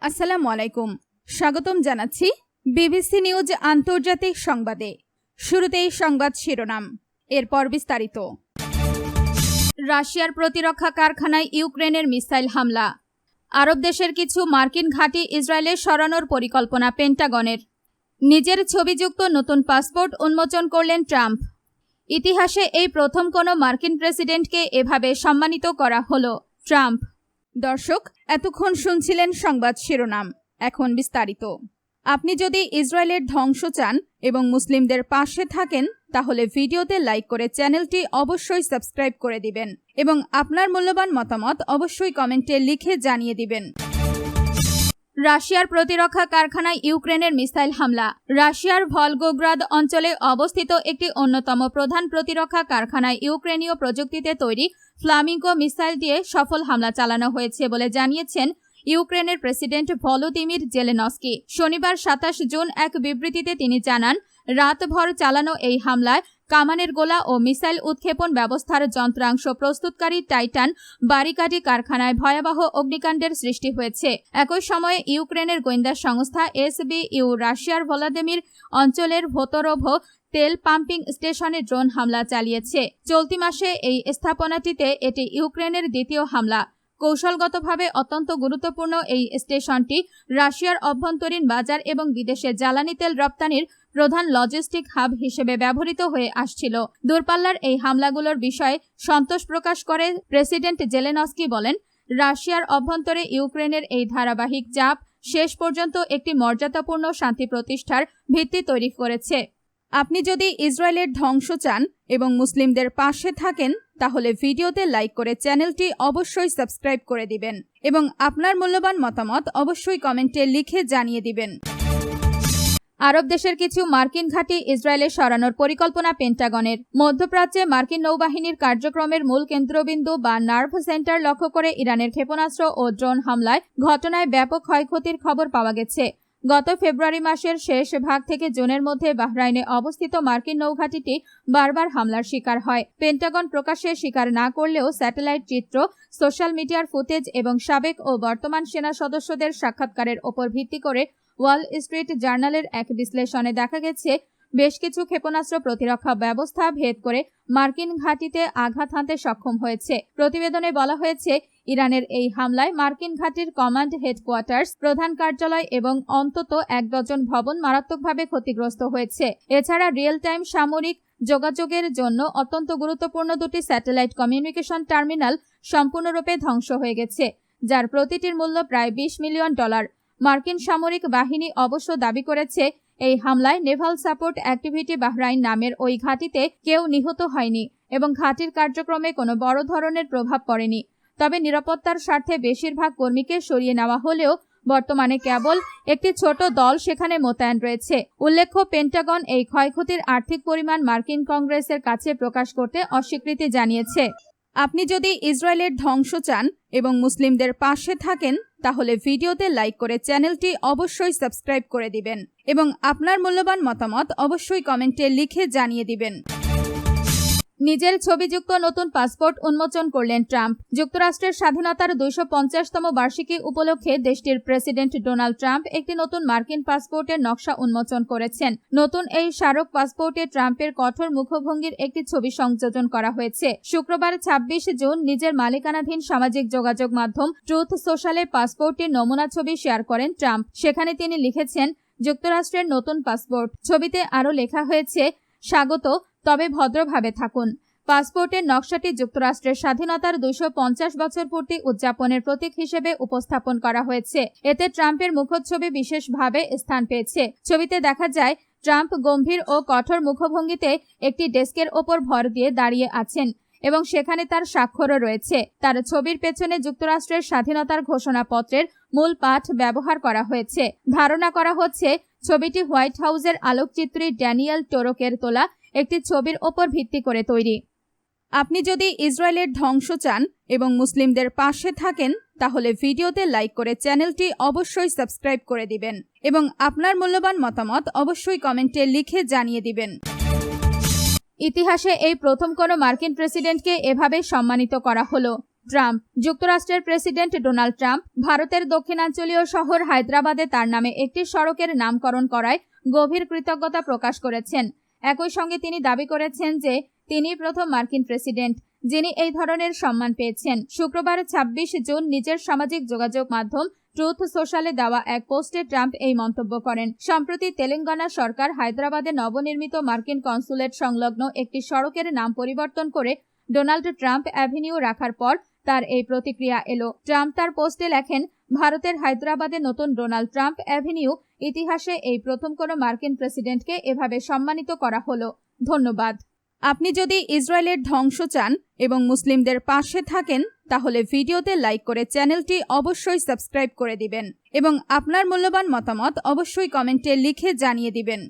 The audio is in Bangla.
আসসালামু আলাইকুম। স্বাগতম জানাচ্ছি বিবিসি নিউজ আন্তর্জাতিক সংবাদে। শুরুতেই সংবাদ শিরোনাম, এরপর বিস্তারিত। রাশিয়ার প্রতিরক্ষা কারখানায় ইউক্রেনের মিসাইল হামলা। আরব দেশের কিছু মার্কিন ঘাঁটি ইসরায়েলে সরানোর পরিকল্পনা পেন্টাগনের। নিজের ছবিযুক্ত নতুন পাসপোর্ট উন্মোচন করলেন ট্রাম্প। ইতিহাসে এই প্রথম কোনো মার্কিন প্রেসিডেন্টকে এভাবে সম্মানিত করা হলো। ট্রাম্প। দর্শক, এতক্ষণ শুনছিলেন সংবাদ শিরোনাম, এখন বিস্তারিত। আপনি যদি ইসরায়েলের ধ্বংস চান এবং মুসলিমদের পাশে থাকেন, তাহলে ভিডিওতে লাইক করে চ্যানেলটি অবশ্যই সাবস্ক্রাইব করে দিবেন এবং আপনার মূল্যবান মতামত অবশ্যই কমেন্টে লিখে জানিয়ে দিবেন। রাশিয়ার প্রতিরক্ষা কারখানায় ইউক্রেনের মিসাইল হামলা। রাশিয়ার ভলগোগ্রাদ অঞ্চলে অবস্থিত একটি অন্যতম প্রধান প্রতিরক্ষা কারখানায় ইউক্রেনীয় প্রযুক্তিতে তৈরি ফ্লামিঙ্গো মিসাইল দিয়ে সফল হামলা চালানো হয়েছে বলে জানিয়েছেন ইউক্রেনের প্রেসিডেন্ট ভলোদিমির জেলেনস্কি। শনিবার 27 জুন এক বিবৃতিতে তিনি জানান, রাতভর চালানো এই হামলায় কামানের গোলা ও মিসাইল উৎক্ষেপণ ব্যবস্থার যন্ত্রাংশ প্রস্তুতকারী টাইটান বারিকাডি কারখানায় ভয়াবহ অগ্নিকাণ্ডের সৃষ্টি হয়েছে। একই সময়ে ইউক্রেনের গোয়েন্দা সংস্থা এসবিইউ রাশিয়ার ভ্লাদিমির অঞ্চলের ভোতরোভ তেল পাম্পিং স্টেশনে ড্রোন হামলা চালিয়েছে। চলতি মাসে এই স্থাপনাটিতে এটি ইউক্রেনের দ্বিতীয় হামলা। কৌশলগতভাবে অত্যন্ত গুরুত্বপূর্ণ এই স্টেশনটি রাশিয়ার অভ্যন্তরীণ বাজার এবং বিদেশে জ্বালানি তেল রপ্তানির প্রধান লজিস্টিক হাব হিসেবে ব্যবহৃত হয়ে আসছিল। দূরপাল্লার এই হামলাগুলোর বিষয়ে সন্তোষ প্রকাশ করে প্রেসিডেন্ট জেলেনস্কি বলেন, রাশিয়ার অভ্যন্তরে ইউক্রেনের এই ধারাবাহিক চাপ শেষ পর্যন্ত একটি মর্যাদাপূর্ণ শান্তি প্রতিষ্ঠার ভিত্তি তৈরি করেছে। আপনি যদি ইসরায়েলের ধ্বংস চান এবং মুসলিমদের পাশে থাকেন, তাহলে ভিডিওতে লাইক করে চ্যানেলটি অবশ্যই সাবস্ক্রাইব করে দিবেন এবং আপনার মূল্যবান মতামত অবশ্যই কমেন্টে লিখে জানিয়ে দিবেন। আরব দেশের কিছু মার্কিন ঘাঁটি ইসরায়েলে সরানোর পরিকল্পনা পেন্টাগনের। মধ্যপ্রাচ্যে মার্কিন নৌবাহিনীর কার্যক্রমের মূল কেন্দ্রবিন্দু বা নার্ভ সেন্টার লক্ষ্য করে ইরানের ক্ষেপণাস্ত্র ও ড্রোন হামলায় ঘটনায় ব্যাপক ক্ষয়ক্ষতির খবর পাওয়া গেছে। গত ফেব্রুয়ারি মাসের শেষ ভাগ থেকে জুনের মধ্যে বাহরাইনে অবস্থিত মার্কিন নৌঘাঁটিটি বারবার হামলার শিকার হয়। পেন্টাগন প্রকাশ্যে স্বীকার না করলেও স্যাটেলাইট চিত্র, সোশ্যাল মিডিয়ার ফুটেজ এবং সাবেক ও বর্তমান সেনা সদস্যদের সাক্ষাৎকারের ওপর ভিত্তি করে ওয়াল স্ট্রিট জার্নালের এক বিশ্লেষণে দেখা গেছে, বেশ কিছু ক্ষেপণাস্ত্র প্রতিরক্ষা ব্যবস্থা ভেদ করে মার্কিন ঘাঁটিতে আঘাত হানতে সক্ষম হয়েছে। প্রতিবেদনে বলা হয়েছে, ইরানের এই হামলায় মার্কিন ঘাঁটির কমান্ড হেডকোয়ার্টার্স, প্রধান কার্যালয় এবং অন্তত 1 ডজন ভবন মারাত্মকভাবে ক্ষতিগ্রস্ত হয়েছে। এছাড়া রিয়েল টাইম সামরিক যোগাযোগের জন্য অত্যন্ত গুরুত্বপূর্ণ দুটি স্যাটেলাইট কমিউনিকেশন টার্মিনাল সম্পূর্ণরূপে ধ্বংস হয়ে গেছে, যার প্রতিটির মূল্য প্রায় $20 মিলিয়ন। মার্কিন সামরিক বাহিনী অবশ্য দাবি করেছে, এই হামলায় নেভাল সাপোর্ট অ্যাক্টিভিটি বাহরাইন নামের ওই ঘাঁটিতে কেউ নিহত হয়নি এবং ঘাঁটির কার্যক্রমে কোনো বড় ধরনের প্রভাব পড়েনি। তবে নিরাপত্তার স্বার্থে বেশিরভাগ কর্মীকে সরিয়ে নেওয়া হলেও বর্তমানে কেবল একটি ছোট দল সেখানে মোতায়েন রয়েছে। উল্লেখ্য, পেন্টাগন এই ক্ষয়ক্ষতির আর্থিক পরিমাণ মার্কিন কংগ্রেসের কাছে প্রকাশ করতে অস্বীকৃতি জানিয়েছে। আপনি যদি ইসরায়েলের ধ্বংস চান এবং মুসলিমদের পাশে থাকেন, তাহলে ভিডিওতে লাইক করে চ্যানেলটি অবশ্যই সাবস্ক্রাইব করে দিবেন এবং আপনার মূল্যবান মতামত অবশ্যই কমেন্টে লিখে জানিয়ে দিবেন। নিজের ছবিযুক্ত নতুন পাসপোর্ট উন্মোচন করলেন ট্রাম্প। যুক্তরাষ্ট্রের স্বাধীনতার 250তম বার্ষিকী উপলক্ষে দেশটির প্রেসিডেন্ট ডোনাল্ড ট্রাম্প একটি নতুন মার্কিন পাসপোর্টের নকশা উন্মোচন করেছেন। নতুন এই স্মারক পাসপোর্টে ট্রাম্পের কঠোর মুখভঙ্গির একটি ছবি সংযোজন করা হয়েছে। শুক্রবার 26 জুন নিজের মালিকানাধীন সামাজিক যোগাযোগ মাধ্যম ট্রুথ সোশ্যালে পাসপোর্টটির নমুনা ছবি শেয়ার করেন ট্রাম্প। সেখানে তিনি লিখেছেন, যুক্তরাষ্ট্রের নতুন পাসপোর্ট। ছবিতে আরও লেখা হয়েছে, স্বাগত, তবে ভদ্রভাবে থাকুন। পাসপোর্টের নকশাটি যুক্তরাষ্ট্রের স্বাধীনতার 250 বছর পূর্তি উদযাপনের প্রতীক হিসেবে উপস্থাপন করা হয়েছে। এতে ট্রাম্পের মুখচ্ছবি বিশেষভাবে স্থান পেয়েছে। ছবিতে দেখা যায়, ট্রাম্প গম্ভীর ও কঠোর মুখভঙ্গিতে একটি ডেস্কের ওপর ভর দিয়ে দাঁড়িয়ে আছেন এবং সেখানে তার স্বাক্ষরও রয়েছে। তার ছবির পেছনে যুক্তরাষ্ট্রের স্বাধীনতার ঘোষণাপত্রের মূল পাঠ ব্যবহার করা হয়েছে। ধারণা করা হচ্ছে, ছবিটি হোয়াইট হাউসের আলোকচিত্রী ড্যানিয়েল টোরকের তোলা একটি ছবির ওপর ভিত্তি করে তৈরি। আপনি যদি ইসরায়েলের ধ্বংস চান এবং মুসলিমদের পাশে থাকেন, তাহলে ভিডিওতে লাইক করে চ্যানেলটি অবশ্যই সাবস্ক্রাইব করে দিবেন এবং আপনার মূল্যবান মতামত অবশ্যই কমেন্টে লিখে জানিয়ে দিবেন। ইতিহাসে এই প্রথম কোনো মার্কিন প্রেসিডেন্টকে এভাবে সম্মানিত করা হলো। ট্রাম্প। যুক্তরাষ্ট্রের প্রেসিডেন্ট ডোনাল্ড ট্রাম্প ভারতের দক্ষিণাঞ্চলীয় শহর হায়দ্রাবাদে তার নামে একটি সড়কের নামকরণ করায় গভীর কৃতজ্ঞতা প্রকাশ করেছেন। একই সঙ্গে তিনি দাবি করেছেন যে তিনি প্রথম মার্কিন প্রেসিডেন্ট যিনি এই ধরনের সম্মান পেয়েছেন। শুক্রবার ২৬ জুন নিজের সামাজিক যোগাযোগ মাধ্যম ট্রুথ সোশ্যালে দেওয়া এক পোস্টে ট্রাম্প এই মন্তব্য করেন। সম্প্রতি তেলেঙ্গানা সরকার হায়দ্রাবাদে নবনির্মিত মার্কিন কনসুলেট সংলগ্ন একটি সড়কের নাম পরিবর্তন করে ডোনাল্ড ট্রাম্প অ্যাভিনিউ রাখার পর তার এই প্রতিক্রিয়া এলো। ট্রাম্প তার পোস্টে লেখেন, ভারতের হায়দ্রাবাদে নতুন ডোনাল্ড ট্রাম্প অ্যাভিনিউ, ইতিহাসে এই প্রথম কোনো মার্কিন প্রেসিডেন্টকে এভাবে সম্মানিত করা হলো। ধন্যবাদ। আপনি যদি ইসরায়েলের ধ্বংস চান এবং মুসলিমদের পাশে থাকেন তাহলে ভিডিওতে লাইক করে চ্যানেলটি অবশ্যই সাবস্ক্রাইব করে দিবেন এবং আপনার মূল্যবান মতামত অবশ্যই কমেন্টে লিখে জানিয়ে দিবেন।